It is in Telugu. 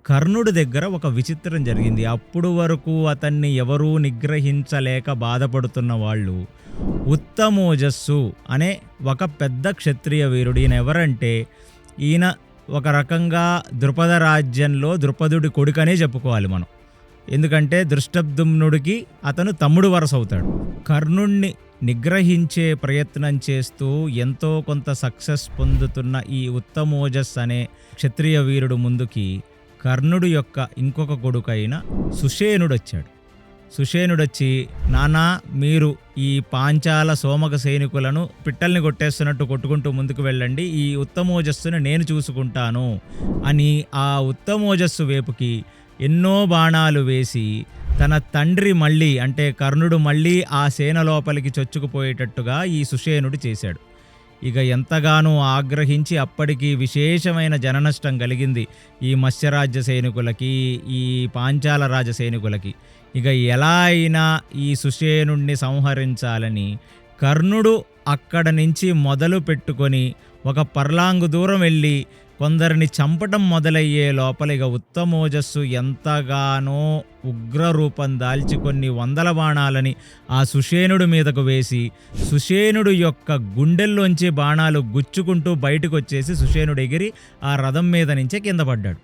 కర్ణుడి దగ్గర ఒక విచిత్రం జరిగింది. అప్పుడు వరకు అతన్ని ఎవరూ నిగ్రహించలేక బాధపడుతున్న వాళ్ళు ఉత్తమోజస్సు అనే ఒక పెద్ద క్షత్రియ వీరుడు. ఈయన ఎవరంటే ఈయన ఒక రకంగా ద్రుపద రాజ్యంలో ద్రుపదుడి కొడుకనే చెప్పుకోవాలి మనం. ఎందుకంటే దృష్టద్యుమ్నుడికి అతను తమ్ముడు వరస అవుతాడు. కర్ణుణ్ణి నిగ్రహించే ప్రయత్నం చేస్తూ ఎంతో కొంత సక్సెస్ పొందుతున్న ఈ ఉత్తమోజస్ అనే క్షత్రియ వీరుడు ముందుకి కర్ణుడు యొక్క ఇంకొక కొడుకైన సుషేనుడొచ్చాడు. సుషేనుడొచ్చి, నానా మీరు ఈ పాంచాల సోమక సైనికులను పిట్టల్ని కొట్టేస్తున్నట్టు కొట్టుకుంటూ ముందుకు వెళ్ళండి, ఈ ఉత్తమోజస్సును నేను చూసుకుంటాను అని ఆ ఉత్తమోజస్సు వైపుకి ఎన్నో బాణాలు వేసి తన తండ్రి మళ్ళీ అంటే కర్ణుడు మళ్ళీ ఆ సేన లోపలికి చొచ్చుకుపోయేటట్టుగా ఈ సుషేనుడు చేశాడు. ఇక ఎంతగానో ఆగ్రహించి అప్పటికి విశేషమైన జననష్టం కలిగింది ఈ మత్స్యరాజ్య సైనికులకి, ఈ పాంచాల రాజ సైనికులకి. ఇక ఎలా అయినా ఈ సుషేనుణ్ణి సంహరించాలని కర్ణుడు అక్కడ నుంచి మొదలు పెట్టుకొని ఒక పర్లాంగు దూరం వెళ్ళి కొందరిని చంపటం మొదలయ్యే లోపల ఇక ఉత్తమోజస్సు ఎంతగానో ఉగ్రరూపం దాల్చి కొన్ని వందల బాణాలని ఆ సుషేనుడి మీదకు వేసి సుషేనుడు యొక్క గుండెల్లోంచి బాణాలు గుచ్చుకుంటూ బయటకు వచ్చేసి సుషేనుడు ఎగిరి ఆ రథం మీద నుంచే కింద పడ్డాడు.